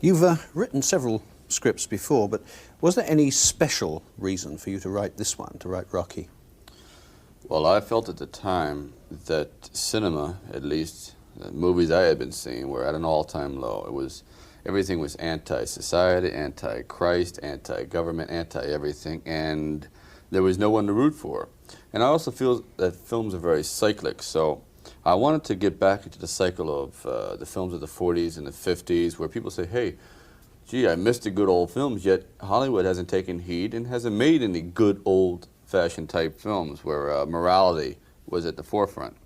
You've written several scripts before, but was there any special reason for you to write this one, to write Rocky? Well, I felt at the time that cinema, at least the movies I had been seeing, were at an all-time low. Everything was anti-society, anti-Christ, anti-government, anti-everything, and there was no one to root for. And I also feel that films are very cyclic, so I wanted to get back into the cycle of the films of the 40s and the 50s, where people say, hey, gee, I missed the good old films, yet Hollywood hasn't taken heed and hasn't made any good old-fashioned type films where morality was at the forefront.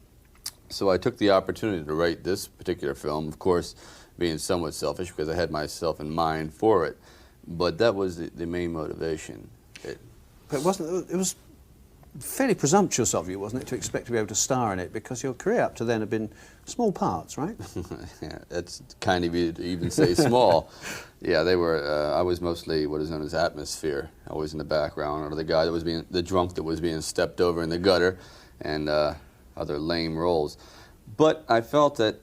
So I took the opportunity to write this particular film, of course, being somewhat selfish because I had myself in mind for it, but that was the main motivation. But it was fairly presumptuous of you, wasn't it, to expect to be able to star in it, because your career up to then had been small parts, right? Yeah, that's kind of you to even say small. Yeah, they were, I was mostly what is known as atmosphere, always in the background, or the guy that was the drunk that was being stepped over in the gutter, and other lame roles. But I felt that,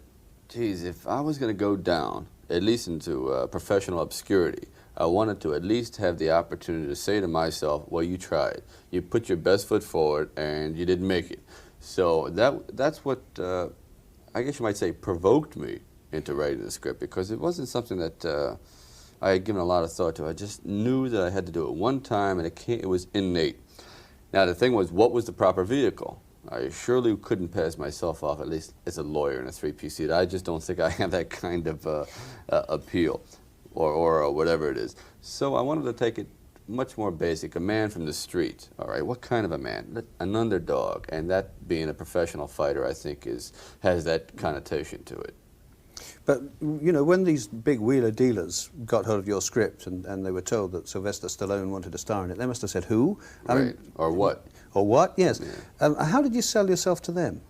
geez, if I was going to go down, at least into professional obscurity, I wanted to at least have the opportunity to say to myself, well, you tried. You put your best foot forward, and you didn't make it. So that's what, I guess you might say, provoked me into writing the script, because it wasn't something that I had given a lot of thought to. I just knew that I had to do it one time, and it was innate. Now, the thing was, what was the proper vehicle? I surely couldn't pass myself off, at least as a lawyer in a three-piece suit. I just don't think I have that kind of appeal, or whatever it is. So I wanted to take it much more basic, a man from the street. All right, what kind of a man? An underdog, and that being a professional fighter, I think, has that connotation to it. But, you know, when these big wheeler dealers got hold of your script and they were told that Sylvester Stallone wanted to star in it, they must have said, who? Right, or what? Or what, yes. Yeah. How did you sell yourself to them?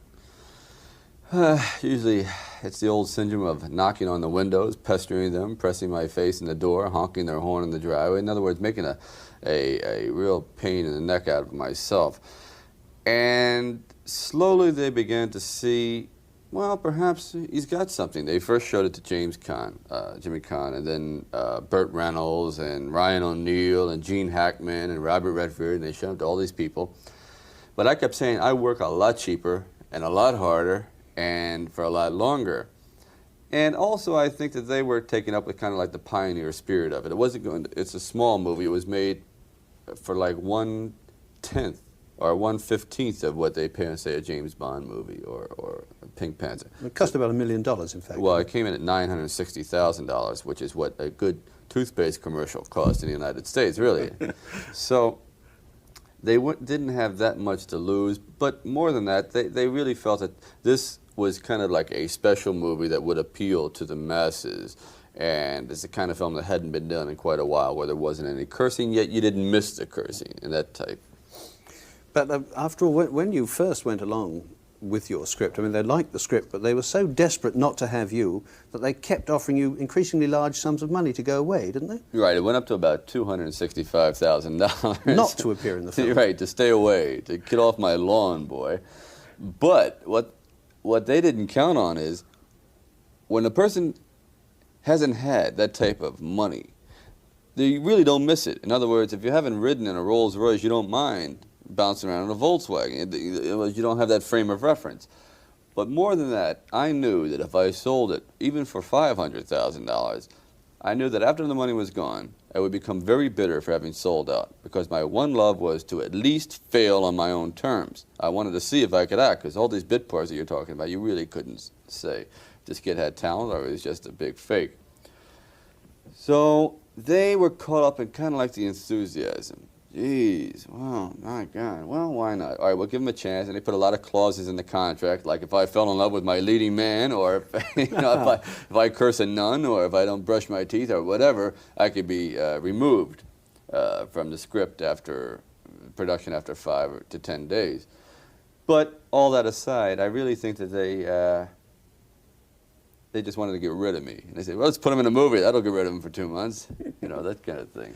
Usually it's the old syndrome of knocking on the windows, pestering them, pressing my face in the door, honking their horn in the driveway. In other words, making a real pain in the neck out of myself. And slowly they began to see, well, perhaps he's got something. They first showed it to Jimmy Caan, and then Burt Reynolds and Ryan O'Neal and Gene Hackman and Robert Redford, and they showed it to all these people. But I kept saying, I work a lot cheaper and a lot harder and for a lot longer. And also I think that they were taken up with kind of like the pioneer spirit of it. It wasn't going to, it's a small movie. It was made for like 1/10 or 1/15 of what they pay on, say, a James Bond movie or Pink Panther. It cost about $1 million, in fact. Well, it came in at $960,000, which is what a good toothpaste commercial cost in the United States, really. So they didn't have that much to lose, but more than that, they really felt that this was kind of like a special movie that would appeal to the masses. And it's the kind of film that hadn't been done in quite a while, where there wasn't any cursing, yet you didn't miss the cursing and that type. But after all, when you first went along with your script, I mean, they liked the script, but they were so desperate not to have you that they kept offering you increasingly large sums of money to go away, didn't they? Right, it went up to about $265,000. Not to appear in the film. Right, to stay away, to get off my lawn, boy. But what they didn't count on is, when a person hasn't had that type of money, they really don't miss it. In other words, if you haven't ridden in a Rolls Royce, you don't mind bouncing around in a Volkswagen. You don't have that frame of reference. But more than that, I knew that if I sold it, even for $500,000, I knew that after the money was gone, I would become very bitter for having sold out, because my one love was to at least fail on my own terms. I wanted to see if I could act, because all these bit parts that you're talking about, you really couldn't say this kid had talent or it was just a big fake. So they were caught up in kind of like the enthusiasm. Jeez, wow, my God, well, why not? All right, we'll give them a chance, and they put a lot of clauses in the contract, like if I fell in love with my leading man, or if, you know, if I curse a nun, or if I don't brush my teeth, or whatever, I could be removed from the script after production after 5 to 10 days. But all that aside, I really think that they just wanted to get rid of me. And they said, well, let's put him in a movie. That'll get rid of him for 2 months. You know, that kind of thing.